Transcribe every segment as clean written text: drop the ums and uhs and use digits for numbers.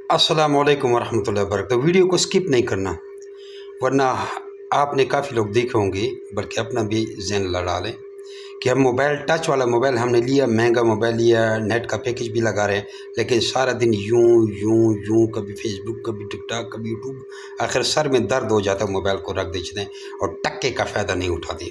अस्सलामुअलैकुम वरहमतुल्लाहि वबरकातुहू। वीडियो को स्किप नहीं करना, वरना आपने काफ़ी लोग देखे होंगे, बल्कि अपना भी ज़हन लड़ा लें कि हम मोबाइल टच वाला मोबाइल हमने लिया, महंगा मोबाइल लिया, नेट का पैकेज भी लगा रहे हैं, लेकिन सारा दिन यूं यूं यूं, कभी फेसबुक, कभी टिकटॉक, कभी यूट्यूब, आखिर सर में दर्द हो जाता है, मोबाइल को रख देते हैं और टक्के का फ़ायदा नहीं उठाते।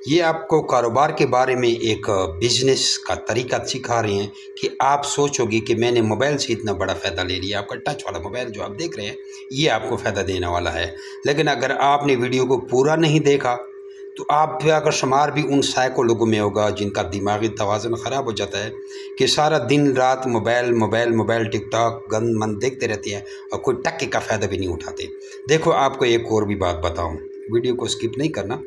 ये आपको कारोबार के बारे में एक बिजनेस का तरीका सिखा रहे हैं कि आप सोचोगे कि मैंने मोबाइल से इतना बड़ा फ़ायदा ले लिया। आपका टच वाला मोबाइल जो आप देख रहे हैं, ये आपको फ़ायदा देने वाला है। लेकिन अगर आपने वीडियो को पूरा नहीं देखा तो आप भी अगर शुमार भी उन सैकड़ों लोगों में होगा जिनका दिमागी तवाज़ुन ख़राब हो जाता है कि सारा दिन रात मोबाइल मोबाइल मोबाइल टिकटॉक गंद मंद देखते रहते हैं और कोई टक्के का फ़ायदा भी नहीं उठाते। देखो, आपको एक और भी बात बताऊँ, वीडियो को स्किप नहीं करना,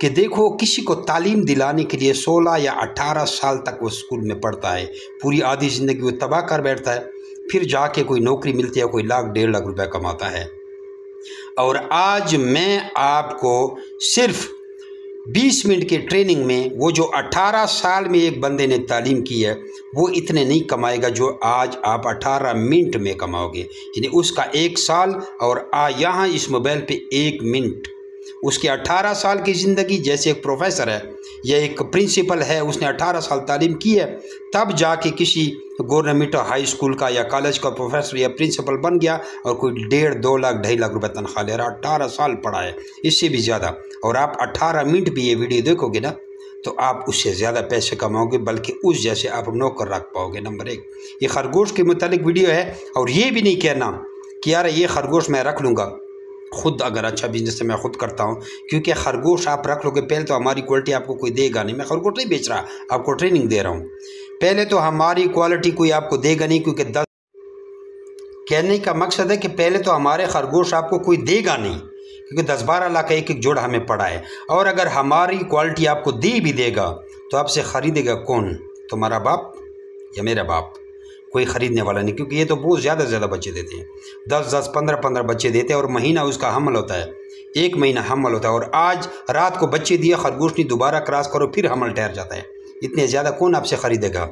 कि देखो, किसी को तालीम दिलाने के लिए 16 या 18 साल तक वो स्कूल में पढ़ता है, पूरी आधी ज़िंदगी वो तबाह कर बैठता है, फिर जाके कोई नौकरी मिलती है, कोई लाख 1.5 लाख रुपए कमाता है। और आज मैं आपको सिर्फ 20 मिनट के ट्रेनिंग में वो जो 18 साल में एक बंदे ने तालीम की है, वो इतने नहीं कमाएगा जो आज आप 18 मिनट में कमाओगे। यानी उसका 1 साल और यहाँ इस मोबाइल पे 1 मिनट, उसकी 18 साल की ज़िंदगी। जैसे एक प्रोफेसर है या एक प्रिंसिपल है, उसने 18 साल तालीम की है, तब जाके किसी गवर्नमेंट हाई स्कूल का या कॉलेज का प्रोफेसर या प्रिंसिपल बन गया और कोई 1.5 2 लाख 2.5 लाख रुपए तनख्वाह ले रहा। 18 साल पढ़ा है, इससे भी ज़्यादा। और आप 18 मिनट भी ये वीडियो देखोगे ना, तो आप उससे ज़्यादा पैसे कमाओगे, बल्कि उस जैसे आप नौकर रख पाओगे। नंबर 1, ये खरगोश के मुतालिक वीडियो है। और ये भी नहीं कहना कि यार ये खरगोश मैं रख लूँगा, खुद अगर अच्छा बिजनेस है मैं खुद करता हूँ, क्योंकि खरगोश आप रख लोगे, पहले तो हमारी क्वालिटी आपको कोई देगा नहीं। मैं खरगोश नहीं बेच रहा, आपको ट्रेनिंग दे रहा हूँ। पहले तो हमारी क्वालिटी कोई आपको देगा नहीं, क्योंकि कहने का मकसद है कि पहले तो हमारे खरगोश आपको कोई देगा नहीं, क्योंकि 10-12 लाख का एक एक जोड़ा हमें पड़ा है। और अगर हमारी क्वालिटी आपको दे भी देगा तो आपसे ख़रीदेगा कौन? तुम्हारा बाप या मेरा बाप? कोई ख़रीदने वाला नहीं, क्योंकि ये तो बहुत ज़्यादा बच्चे देते हैं। 10-10 15-15 बच्चे देते हैं और महीना उसका हमल होता है, 1 महीना हमल होता है। और आज रात को बच्चे दिए, खरगोश नहीं, दोबारा क्रॉस करो फिर हमल ठहर जाता है। इतने ज़्यादा कौन आपसे ख़रीदेगा?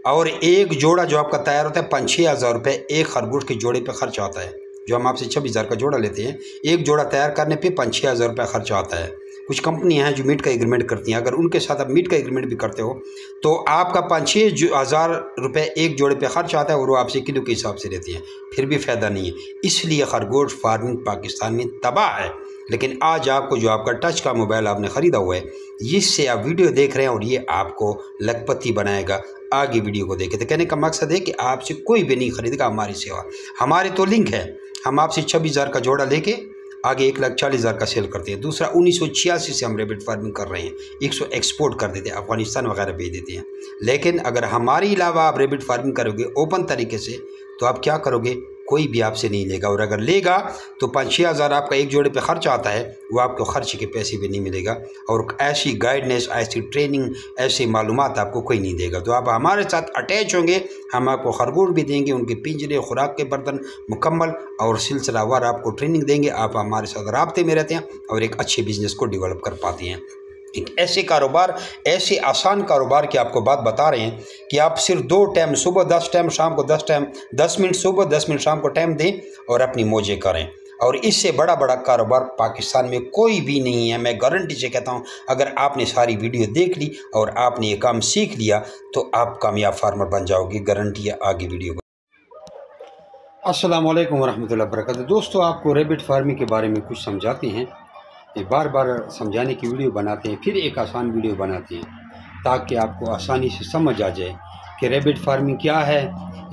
और एक जोड़ा जो आपका तैयार होता है 5-6 हज़ार रुपये एक खरगोश के जोड़े पे खर्चा आता है। जो हम आपसे 26 हज़ार का जोड़ा लेते हैं, एक जोड़ा तैयार करने पे 5-6 हज़ार रुपये खर्चा आता है। कुछ कंपनियां हैं जो मीट का एग्रीमेंट करती हैं, अगर उनके साथ आप मीट का एग्रीमेंट भी करते हो तो आपका 5-6 हज़ार रुपये एक जोड़े पे खर्च आता है और वो आपसे किलो के हिसाब से देती हैं, फिर भी फ़ायदा नहीं है। इसलिए खरगोश फार्मिंग पाकिस्तान में तबाह है। लेकिन आज आपको जो आपका टच का मोबाइल आपने ख़रीदा हुआ है, जिससे आप वीडियो देख रहे हैं, और ये आपको लखपति बनाएगा। आगे वीडियो को देखें। तो कहने का मकसद है कि आपसे कोई भी नहीं खरीदेगा हमारी सेवा। हमारे तो लिंक है, हम आपसे 26 हज़ार का जोड़ा लेके आगे 1,40,000 का सेल करते हैं। दूसरा 1986 से हम रैबिट फार्मिंग कर रहे हैं, 100 एक्सपोर्ट कर देते हैं, अफगानिस्तान वगैरह भेज देते हैं। लेकिन अगर हमारे अलावा आप रैबिट फार्मिंग करोगे ओपन तरीके से, तो आप क्या करोगे? कोई भी आपसे नहीं लेगा। और अगर लेगा तो 5-6 हज़ार आपका एक जोड़े पे खर्च आता है, वो आपको खर्च के पैसे भी नहीं मिलेगा। और ऐसी गाइडेंस, ऐसी ट्रेनिंग, ऐसी मालूमात आपको कोई नहीं देगा। तो आप हमारे साथ अटैच होंगे, हम आपको खरगोश भी देंगे, उनके पिंजरे, खुराक के बर्तन मुकम्मल और सिलसिलावार आपको ट्रेनिंग देंगे। आप हमारे साथ राब्ते में रहते हैं और एक अच्छे बिजनेस को डेवलप कर पाते हैं। एक ऐसे कारोबार, ऐसे आसान कारोबार की आपको बात बता रहे हैं कि आप सिर्फ 2 टाइम, सुबह 10 टाइम, शाम को 10 टाइम, 10 मिनट सुबह 10 मिनट शाम को टाइम दें और अपनी मौजें करें। और इससे बड़ा कारोबार पाकिस्तान में कोई भी नहीं है। मैं गारंटी से कहता हूं, अगर आपने सारी वीडियो देख ली और आपने ये काम सीख लिया तो आप कामयाब फार्मर बन जाओगे। गारंटी है। आगे वीडियो को। अस्सलाम वालेकुम वरहमतुल्लाहि वबरकातुहू। दोस्तों, आपको रैबिट फार्मिंग के बारे में कुछ समझाते हैं। ये बार बार समझाने की वीडियो बनाते हैं, फिर एक आसान वीडियो बनाते हैं, ताकि आपको आसानी से समझ आ जाए कि रैबिट फार्मिंग क्या है,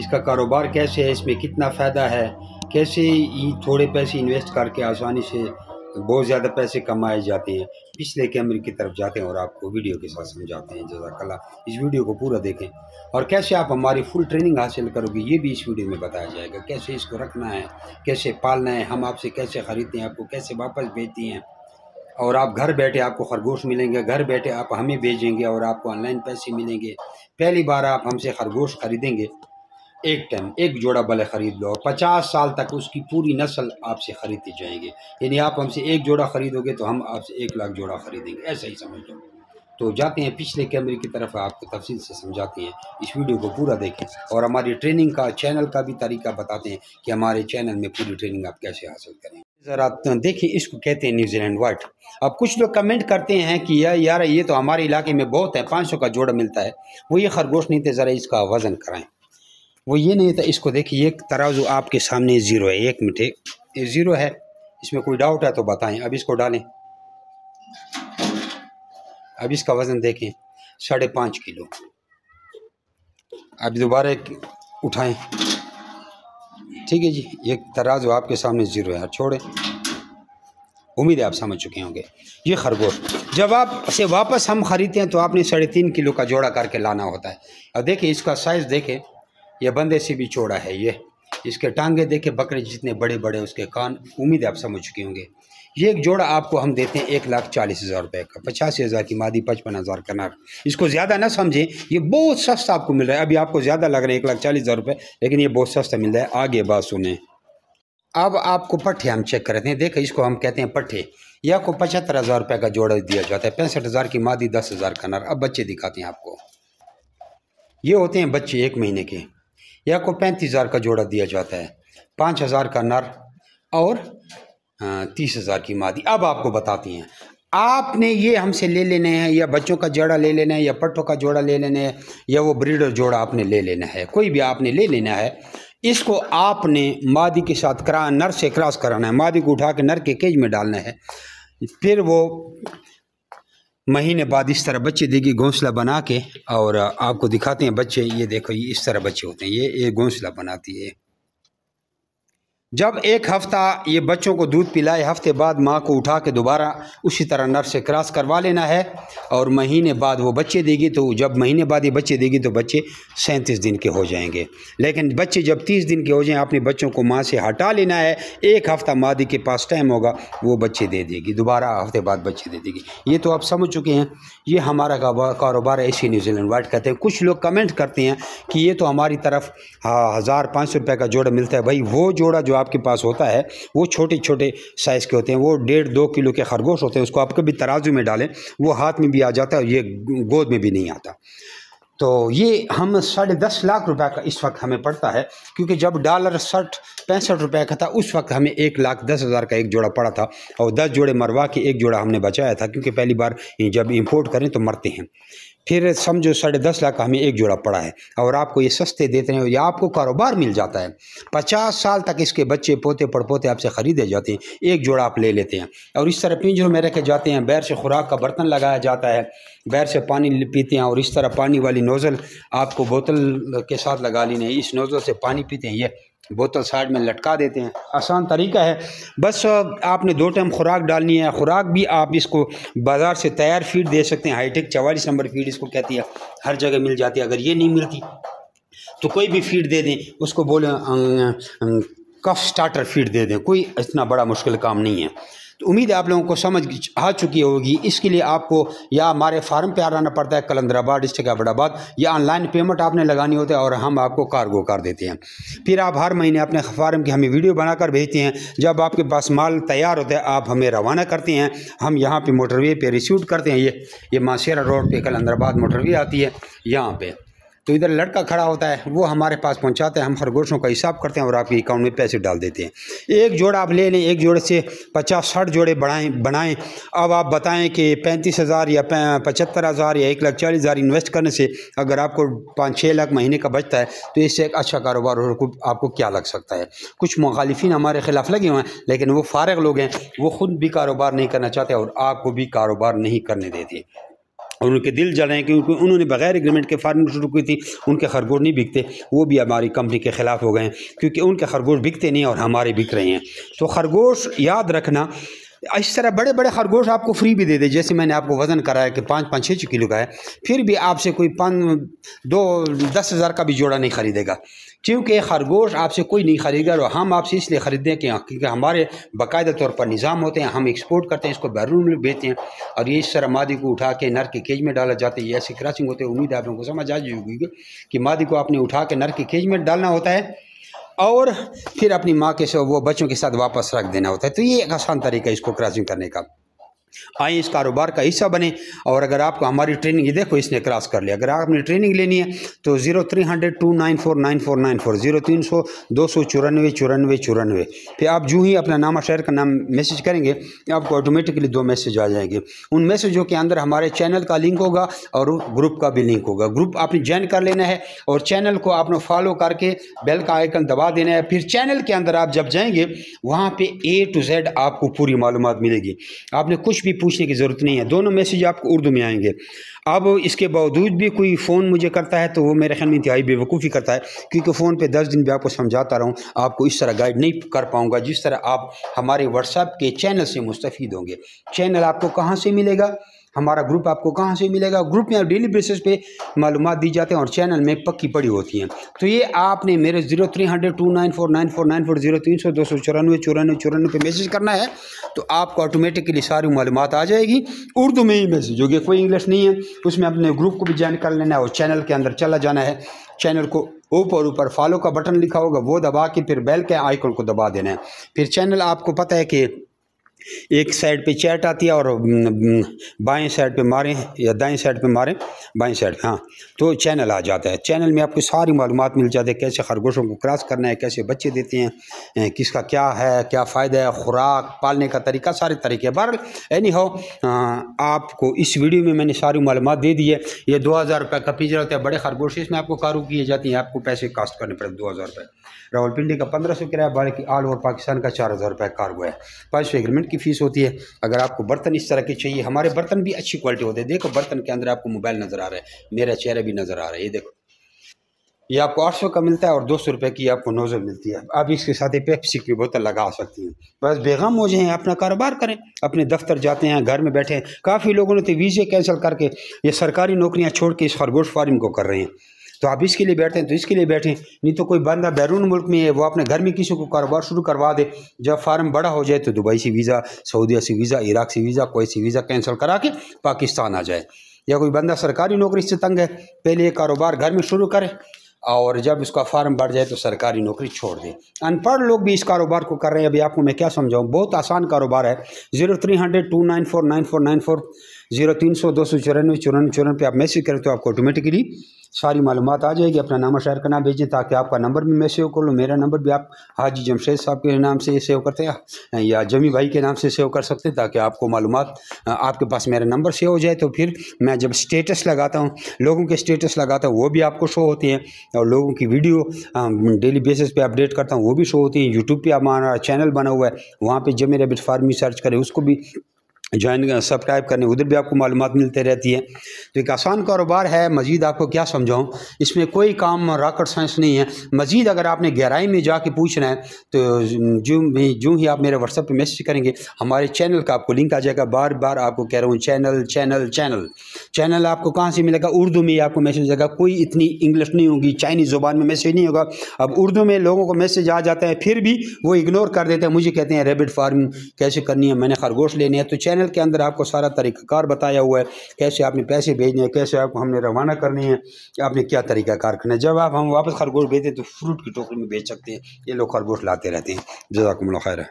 इसका कारोबार कैसे है, इसमें कितना फ़ायदा है, कैसे थोड़े पैसे इन्वेस्ट करके आसानी से बहुत ज़्यादा पैसे कमाए जाते हैं, पिछले कैमरे की तरफ जाते हैं और आपको वीडियो के साथ समझाते हैं। जज़ाकल्लाह। इस वीडियो को पूरा देखें। और कैसे आप हमारी फुल ट्रेनिंग हासिल करोगे, ये भी इस वीडियो में बताया जाएगा। कैसे इसको रखना है, कैसे पालना है, हम आपसे कैसे ख़रीदते हैं, आपको कैसे वापस भेजते हैं, और आप घर बैठे आपको खरगोश मिलेंगे, घर बैठे आप हमें भेजेंगे और आपको ऑनलाइन पैसे मिलेंगे। पहली बार आप हमसे खरगोश खरीदेंगे, एक टाइम एक जोड़ा भले ख़रीद लो और 50 साल तक उसकी पूरी नस्ल आपसे ख़रीदती जाएंगे। यानी आप हमसे एक जोड़ा ख़रीदोगे तो हम आपसे 1 लाख जोड़ा ख़रीदेंगे, ऐसा ही समझ लो। तो जाते हैं पिछले कैमरे की तरफ, आपको तफसील से समझाते हैं। इस वीडियो को पूरा देखें और हमारी ट्रेनिंग का चैनल का भी तरीका बताते हैं कि हमारे चैनल में पूरी ट्रेनिंग आप कैसे हासिल करें। ज़रा देखिए, इसको कहते हैं न्यूजीलैंड वाइट। अब कुछ लोग कमेंट करते हैं कि यार ये तो हमारे इलाके में बहुत है, 500 का जोड़ा मिलता है। वो ये खरगोश नहीं थे, ज़रा इसका वज़न कराएं। वो ये नहीं था। इसको देखिए, एक तराजू आपके सामने ज़ीरो है। 1 मिनट, ये ज़ीरो है, इसमें कोई डाउट है तो बताएं। अब इसको डालें। अब इसका वज़न देखें, 5.5 किलो। अब दोबारा उठाएं। ठीक है जी, एक तराजू आपके सामने ज़ीरो है। छोड़ें। उम्मीद है आप समझ चुके होंगे। ये खरगोश जब आप से वापस हम ख़रीदते हैं तो आपने 3.5 किलो का जोड़ा करके लाना होता है। अब देखिए इसका साइज़ देखें, यह बंदे से भी चौड़ा है। ये इसके टांगे देखें, बकरे जितने बड़े बड़े उसके कान। उम्मीद है आप समझ चुके होंगे। ये एक जोड़ा आपको हम देते हैं 1,40,000 रुपये का। 85,000 की मादी, 55,000 का नर। इसको ज़्यादा ना समझें, ये बहुत सस्ता आपको मिल रहा है। अभी आपको ज़्यादा लग रहा है 1,40,000 रुपये, लेकिन ये बहुत सस्ता मिल रहा है। आगे बात सुने। अब आपको पट्ठे हम चेक करते हैं। देखो, इसको हम कहते हैं पट्ठे। या को 75,000 रुपये का जोड़ा दिया जाता है। 65,000 की मादी, 10,000 का नर। अब बच्चे दिखाते हैं आपको। ये होते हैं बच्चे 1 महीने के। या को 35,000 का जोड़ा दिया जाता है। 5,000 का नर और 30,000 की मादी। अब आपको बताती हैं, आपने ये हमसे ले लेने हैं, या बच्चों का जोड़ा ले लेना है, या पट्टों का जोड़ा ले लेना है, या वो ब्रीडर जोड़ा आपने ले लेना है। कोई भी आपने ले लेना है। इसको आपने मादी के साथ नर से क्रॉस कराना है। मादी को उठा के नर के केज में डालना है। फिर वो महीने बाद इस तरह बच्चे देगी, घोंसला बना के। और आपको दिखाते हैं बच्चे। ये देखो, ये इस तरह बच्चे होते हैं। ये घोंसला बनाती है। जब 1 हफ्ता ये बच्चों को दूध पिलाए, हफ्ते बाद माँ को उठा के दोबारा उसी तरह नर से क्रॉस करवा लेना है। और महीने बाद वो बच्चे देगी। तो जब महीने बाद ये बच्चे देगी तो बच्चे 37 दिन के हो जाएंगे। लेकिन बच्चे जब 30 दिन के हो जाएं, अपने बच्चों को माँ से हटा लेना है। 1 हफ्ता मादी के पास टाइम होगा, वो बच्चे दे देगी। दोबारा हफ्ते बाद बच्चे दे देगी। ये तो आप समझ चुके हैं। ये हमारा कारोबार है, इसी न्यूजीलैंड वाइट कहते हैं। कुछ लोग कमेंट करते हैं कि ये तो हमारी तरफ 1,500 रुपये का जोड़ा मिलता है। भाई वो जोड़ा जो आपके पास होता है वो छोटे छोटे साइज़ के होते हैं। वो 1.5-2 किलो के खरगोश होते हैं। उसको आप कभी तराजू में डालें, वो हाथ में भी आ जाता है और ये गोद में भी नहीं आता। तो ये हम 10.5 लाख रुपए का इस वक्त हमें पड़ता है। क्योंकि जब डॉलर 65 रुपये का था, उस वक्त हमें 1,10,000 का एक जोड़ा पड़ा था। और 10 जोड़े मरवा के एक जोड़ा हमने बचाया था, क्योंकि पहली बार जब इंपोर्ट करें तो मरते हैं। फिर समझो 10.5 लाख का हमें एक जोड़ा पड़ा है। और आपको ये सस्ते देते हैं, या आपको कारोबार मिल जाता है। 50 साल तक इसके बच्चे पोते पड़पोते आपसे ख़रीदे जाते हैं। एक जोड़ा आप ले लेते हैं और इस तरह पिंजरों में रखे जाते हैं। बैर से खुराक का बर्तन लगाया जाता है, बैर से पानी पीते हैं। और इस तरह पानी वाली नोज़ल आपको बोतल के साथ लगा लेनी है। इस नोज़ल से पानी पीते हैं। ये बोतल साइड में लटका देते हैं। आसान तरीका है। बस आपने 2 टाइम खुराक डालनी है। खुराक भी आप इसको बाज़ार से तैयार फीड दे सकते हैं। हाईटेक 44 नंबर फीड इसको कहती है, हर जगह मिल जाती है। अगर ये नहीं मिलती तो कोई भी फीड दे दें। उसको बोले कफ स्टार्टर फीड दे दें। कोई इतना बड़ा मुश्किल काम नहीं है। तो उम्मीद है आप लोगों को समझ आ चुकी होगी। इसके लिए आपको या हमारे फार्म पे आना पड़ता है, कलंदराबाद डिस्ट्रिक्ट अहमदाबाद, या ऑनलाइन पेमेंट आपने लगानी होती है और हम आपको कार्गो कर देते हैं। फिर आप हर महीने अपने फार्म की हमें वीडियो बनाकर भेजते हैं। जब आपके पास माल तैयार होता है आप हमें रवाना करते हैं। हम यहाँ पे मोटरवे पे रिसीव करते हैं। ये मासेरा रोड पे कलंदराबाद मोटरवे आती है यहाँ पे। तो इधर लड़का खड़ा होता है, वो हमारे पास पहुंचाते हैं। हम खरगोशों का हिसाब करते हैं और आपके अकाउंट में पैसे डाल देते हैं। एक जोड़ा आप ले लें, एक जोड़े से 50-60 जोड़े बनाएं। अब आप बताएं कि 35,000 या 75,000 या 1,40,000 इन्वेस्ट करने से अगर आपको 5-6 लाख महीने का बचता है तो इससे एक अच्छा कारोबार आपको क्या लग सकता है। कुछ मुखालिफिन हमारे खिलाफ लगे हुए हैं, लेकिन वो फारिग लोग हैं, वो ख़ुद भी कारोबार नहीं करना चाहते और आपको भी कारोबार नहीं करने देते। और उनके दिल जल रहे हैं क्योंकि उन्होंने बगैर एग्रीमेंट के फार्मिंग शुरू की थी। उनके खरगोश नहीं बिकते, वो भी हमारी कंपनी के ख़िलाफ़ हो गए हैं क्योंकि उनके खरगोश बिकते नहीं और हमारे बिक रहे हैं। तो खरगोश याद रखना, इस तरह बड़े बड़े खरगोश आपको फ्री भी दे दे। जैसे मैंने आपको वज़न कराया कि 5-6 किलो का है, फिर भी आपसे कोई 10,000 का भी जोड़ा नहीं ख़रीदेगा, क्योंकि खरगोश आपसे कोई नहीं ख़रीदेगा। और हम आपसे इसलिए ख़रीदते हैं क्योंकि हमारे बाकायदा तौर पर निज़ाम होते हैं। हम एक्सपोर्ट करते हैं, इसको बैरून में बेचते हैं और ये इस तरह मादी को उठा के नर के केज में डाला जाता है। ये ऐसी क्रॉसिंग होती है। उम्मीद है आप लोगों को समझ आ जाएगी कि मादी को आपने उठा के नर के केज में डालना होता है और फिर अपनी माँ के वो बच्चों के साथ वापस रख देना होता है। तो ये एक आसान तरीका है इसको क्रॉसिंग करने का। आए इस कारोबार का हिस्सा बने। और अगर आपको हमारी ट्रेनिंग, ये देखो इसने क्रॉस कर लिया, अगर आपने ट्रेनिंग लेनी है तो 0300-294-9494 0300 294 94 94। फिर आप जो ही अपना नाम शहर का नाम मैसेज करेंगे आपको ऑटोमेटिकली 2 मैसेज आ जाएंगे। उन मैसेजों के अंदर हमारे चैनल का लिंक होगा और ग्रुप का भी लिंक होगा। ग्रुप आपने ज्वाइन कर लेना है और चैनल को आपने फॉलो करके बेल का आइकन दबा देना है। फिर चैनल के अंदर आप जब जाएंगे वहाँ पे A to Z आपको पूरी मालूमात मिलेगी, आपने कुछ भी पूछने की ज़रूरत नहीं है। दोनों मैसेज आपको उर्दू में आएंगे। अब इसके बावजूद भी कोई फ़ोन मुझे करता है तो वो मेरे ख्याल में इंतहाई बेवकूफ़ी करता है, क्योंकि फ़ोन पे 10 दिन भी आपको समझाता रहूँ आपको इस तरह गाइड नहीं कर पाऊँगा जिस तरह आप हमारे व्हाट्सएप के चैनल से मुस्तफ़ीद होंगे। चैनल आपको कहाँ से मिलेगा, हमारा ग्रुप आपको कहाँ से मिलेगा? ग्रुप में डेली बेसिस पे मालूमात दी जाते हैं और चैनल में पक्की पड़ी होती हैं। तो ये आपने मेरे 0300-294-9494 0300 294 94 94 पे मैसेज करना है तो आपको ऑटोमेटिकली सारी मालूमात आ जाएगी। उर्दू में ही मैसेज होगी, कोई इंग्लिश नहीं है। उसमें अपने ग्रुप को भी ज्वाइन कर लेना है और चैनल के अंदर चला जाना है। चैनल को ऊपर फॉलो का बटन लिखा होगा वो दबा के फिर बेल के आइकन को दबा देना है। फिर चैनल आपको पता है कि एक साइड पे चैट आती है और बाएं साइड पे मारें या दाएं साइड पे मारें, बाएं साइड पे, हाँ, तो चैनल आ जाता है। चैनल में आपको सारी मालूमात मिल जाती है, कैसे खरगोशों को क्रॉस करना है, कैसे बच्चे देते हैं, किसका क्या है, क्या फ़ायदा है, खुराक, पालने का तरीका, सारे तरीके। बहर एनी हो आपको इस वीडियो में मैंने सारी मालूमात दे दी है। ये 2000 रुपये का पिंजरा होता है, बड़े खरगोश इसमें आपको कारू किए जाती हैं, आपको पैसे कास्ट करने पड़ते 2000 रुपये। रावलपिंडी का 1500 किराया, बाकी ऑल ओवर पाकिस्तान का 4000 रुपये कार्गो है। 500 एग्रीमेंट की फ़ीस होती है। अगर आपको बर्तन इस तरह के चाहिए, हमारे बर्तन भी अच्छी क्वालिटी होते हैं। देखो बर्तन के अंदर आपको मोबाइल नज़र आ रहा है, मेरा चेहरा भी नज़र आ रहा है। ये देखो, ये आपको 800 का मिलता है और 200 रुपये की आपको नोज़ल मिलती है। आप इसके साथ ही पेप्सी की बोतल लगा सकती हैं। बस बेगम हो जाएं, अपना कारोबार करें, अपने दफ्तर जाते हैं, घर में बैठे। काफ़ी लोगों ने तो वीज़े कैंसिल करके ये सरकारी नौकरियाँ छोड़ के इस खरगोश फार्म को कर रहे हैं। तो आप इसके लिए बैठे हैं तो इसके लिए बैठें, नहीं तो कोई बंदा बैरून मुल्क में है वो अपने घर में किसी को कारोबार शुरू करवा दे। जब फार्म बड़ा हो जाए तो दुबई से वीज़ा, सऊदीया से वीज़ा, इराक से वीज़ा, कोई से वीज़ा कैंसिल करा के पाकिस्तान आ जाए। या कोई बंदा सरकारी नौकरी से तंग है, पहले ये कारोबार घर में शुरू करे और जब उसका फार्म बढ़ जाए तो सरकारी नौकरी छोड़ दे। अनपढ़ लोग भी इस कारोबार को कर रहे हैं। अभी आपको मैं क्या समझाऊं, बहुत आसान कारोबार है। 0300-294-9494 0300 294 94 94 पे आप मैसेज करें तो आपको ऑटोमेटिकली सारी मालूमात आ जाएगी। अपना नाम शहर का नाम भेजें ताकि आपका नंबर भी मैं सेव कर लूँ। मेरा नंबर भी आप हाजी जमशेद साहब के नाम से सेव करते हैं या जमी भाई के नाम से सेव कर सकते हैं ताकि आपको मालूमात आपके पास मेरा नंबर सेव हो जाए। तो फिर मैं जब स्टेटस लगाता हूँ, लोगों के स्टेटस लगाता हूँ, वो भी आपको शो होते हैं और लोगों की वीडियो डेली बेसिस पे अपडेट करता हूँ वो भी शो होती है। यूट्यूब पे हमारा चैनल बना हुआ है, वहाँ पे जमी रैबिट फार्मिंग सर्च करें, उसको भी ज्वाइन सब्सक्राइब करने, उधर भी आपको मालूमात मिलते रहती है। तो एक आसान कारोबार है। मज़ीद आपको क्या समझाऊं, इसमें कोई काम रॉकेट साइंस नहीं है। मज़ीद अगर आपने गहराई में जाके पूछना है तो जो ही आप मेरे व्हाट्सएप पे मैसेज करेंगे हमारे चैनल का आपको लिंक आ जाएगा। बार बार आपको कह रहा हूँ चैनल चैनल चैनल चैनल आपको कहाँ से मिलेगा? उर्दू में आपको मैसेज आएगा, कोई इतनी इंग्लिश नहीं होगी, चाइनीज़ ज़ुबान में मैसेज नहीं होगा। अब उर्दू में लोगों को मैसेज आ जाता है फिर भी वो इग्नोर कर देते हैं, मुझे कहते हैं रैबिट फार्मिंग कैसे करनी है, मैंने खरगोश लेने हैं। तो चैनल के अंदर आपको सारा तरीक़ाकार बताया हुआ है, कैसे आपने पैसे भेजने हैं, कैसे आपको हमने रवाना करनी है, आपने क्या तरीक़ाकार करना है। जब आप हम वापस खरगोश भेजते तो फ्रूट की टोकरी में बेच सकते हैं। ये लोग खरगोश लाते रहते हैं। जज़ाकुमुल्लाह खैर।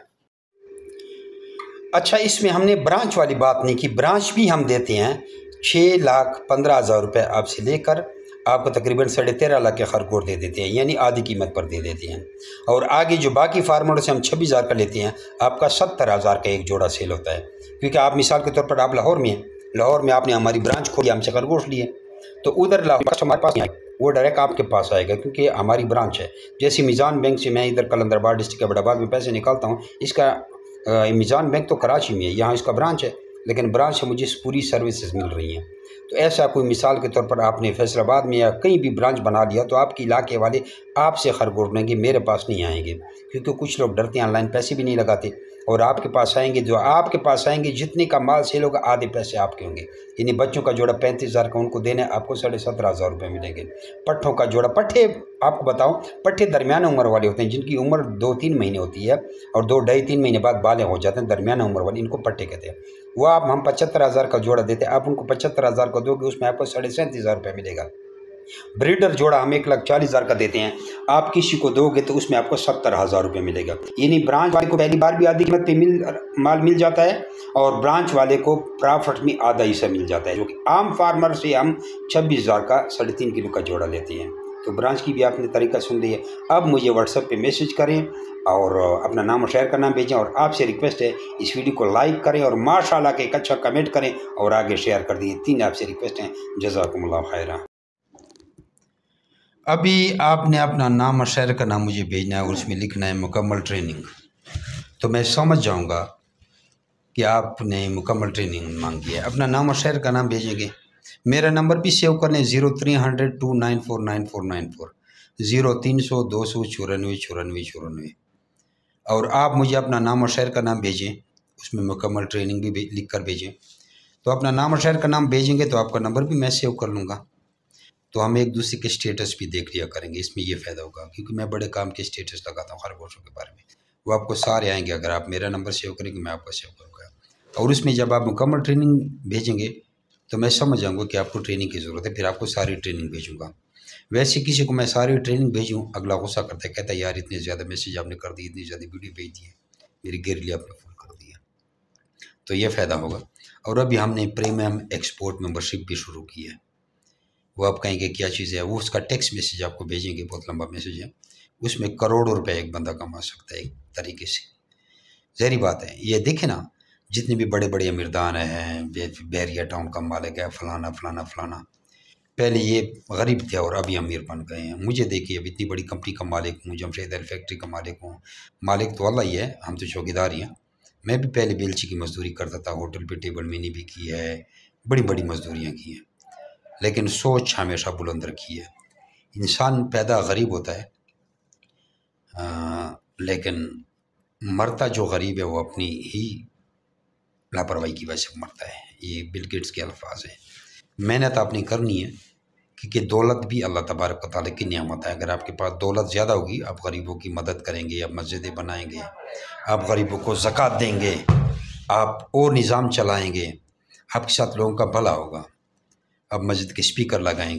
अच्छा, इसमें हमने ब्रांच वाली बात नहीं की। ब्रांच भी हम देते हैं 6,15,000 रुपये आपसे लेकर आपको तकरीबन 13.5 लाख के खरगोश दे देते हैं, यानी आधी कीमत पर दे देते हैं। और आगे जो बाकी फार्मरों से हम 26,000 का लेते हैं, आपका 70,000 का एक जोड़ा सेल होता है। क्योंकि आप मिसाल के तौर पर आप लाहौर में हैं, लाहौर में आपने हमारी ब्रांच खोली, हमसे खरगोश लिए, तो उधर लाहौर हमारे पास नहीं आए, वो डायरेक्ट आपके पास आएगा क्योंकि हमारी ब्रांच है। जैसे मीज़ान बैंक से मैं इधर कलंदराबाद डिस्ट्रिक्ट अबोटाबाद में पैसे निकालता हूँ, इसका मीज़ान बैंक तो कराची में है, यहाँ इसका ब्रांच है, लेकिन ब्रांच से मुझे पूरी सर्विसेज मिल रही हैं। तो ऐसा कोई मिसाल के तौर पर आपने फैसलाबाद में या कहीं भी ब्रांच बना लिया तो आपके इलाके वाले आपसे खरगोश लेंगे, मेरे पास नहीं आएंगे। क्योंकि कुछ लोग डरते हैं, ऑनलाइन पैसे भी नहीं लगाते और आपके पास आएंगे। जो आपके पास आएंगे जितने का माल सेल होगा आधे पैसे आपके होंगे। यानी बच्चों का जोड़ा 35,000 का उनको देना है, आपको 17,500 रुपये मिलेंगे। पट्ठों का जोड़ा, पट्ठे आपको बताऊं, पट्ठे दरमियान उम्र वाले होते हैं जिनकी उम्र 2-3 महीने होती है और 2-2.5-3 महीने बाद बाले हो जाते हैं, दरमियान उम्र वाले, इनको पट्ठे कहते हैं। वो आप हम 75,000 का जोड़ा देते हैं, आप उनको 75,000 का दोगे, उसमें आपको 37,500 रुपये मिलेगा। ब्रीडर जोड़ा हम 1,40,000 का देते हैं, आप किसी को दोगे तो उसमें आपको 70,000 रुपये मिलेगा। यानी ब्रांच वाले को पहली बार भी आधी कीमत पे माल मिल जाता है और ब्रांच वाले को प्रॉफिट में आधा हिस्सा मिल जाता है, जो कि आम फार्मर से हम 26,000 का 3.5 किलो का जोड़ा लेते हैं। तो ब्रांच की भी आपने तरीका सुन लिया। अब मुझे व्हाट्सएप पे मैसेज करें और अपना नाम और शहर का नाम भेजें, और आपसे रिक्वेस्ट है इस वीडियो को लाइक करें और माशाल्लाह के एक अच्छा कमेंट करें और आगे शेयर कर दिए। 3 आपसे रिक्वेस्ट हैं। जज़ाकुमुल्लाह खैरा। अभी आपने अपना नाम और शहर का नाम मुझे भेजना है और उसमें लिखना है मुकम्मल ट्रेनिंग, तो मैं समझ जाऊंगा कि आपने मुकम्मल ट्रेनिंग मांगी है। अपना नाम और शहर का नाम भेजेंगे। मेरा नंबर भी सेव कर लें 0300 2949494 0300 294 और आप मुझे अपना नाम और शहर का नाम भेजें, उसमें मुकम्मल ट्रेनिंग भी लिख कर भेजें। तो अपना नाम और शहर का नाम भेजेंगे तो आपका नंबर भी मैं सेव कर लूँगा, तो हम एक दूसरे के स्टेटस भी देख लिया करेंगे। इसमें ये फ़ायदा होगा क्योंकि मैं बड़े काम के स्टेटस लगाता हूँ खरगोशों के बारे में, वो आपको सारे आएंगे अगर आप मेरा नंबर सेव करेंगे, मैं आपका सेव करूँगा। और उसमें जब आप मुकम्मल ट्रेनिंग भेजेंगे तो मैं समझ जाऊँगा कि आपको ट्रेनिंग की ज़रूरत है, फिर आपको सारी ट्रेनिंग भेजूँगा। वैसे किसी को मैं सारी ट्रेनिंग भेजूँ, अगला गुस्सा करता है, कहता है यार इतने ज़्यादा मैसेज आपने कर दी, इतनी ज़्यादा वीडियो भेज दी है, मेरी गिरली आपने फुल कर दिया, तो ये फ़ायदा होगा। और अभी हमने प्रीमियम एक्सपोर्ट मेंबरशिप भी शुरू की है। वो आप कहेंगे क्या चीज़ है, वो उसका टेक्स्ट मैसेज आपको भेजेंगे, बहुत लंबा मैसेज है, उसमें करोड़ों रुपए एक बंदा कमा सकता है एक तरीके से। ज़ाहिर बात है, ये देखें ना, जितने भी बड़े बड़े अमीरदान हैं, बैरिया टाउन का मालिक है, फलाना फलाना फलाना, पहले ये गरीब थे और अभी अमीर बन गए हैं। मुझे देखिए, अब इतनी बड़ी कंपनी का मालिक हूँ, जमशेद एल फैक्ट्री का मालिक हूँ। मालिक तो अल्लाह ही है, हम तो चौकीदार ही हैं। मैं भी पहले बेलची की मजदूरी करता था, होटल पे टेबल मैंने भी की है, बड़ी बड़ी मजदूरियाँ की हैं, लेकिन सोच हमेशा बुलंद रखी है। इंसान पैदा गरीब होता है, लेकिन मरता जो गरीब है वो अपनी ही लापरवाही की वजह से मरता है। ये बिल गेट्स के अल्फाज हैं। मेहनत आपने करनी है क्योंकि दौलत भी अल्लाह तबारक व तआला की नेमत है। अगर आपके पास दौलत ज़्यादा होगी, आप गरीबों की मदद करेंगे, आप मस्जिदें बनाएंगे, आप गरीबों को ज़कात देंगे, आप और निज़ाम चलाएंगे, आपके साथ लोगों का भला होगा। आप मस्जिद के स्पीकर लगाएंगे।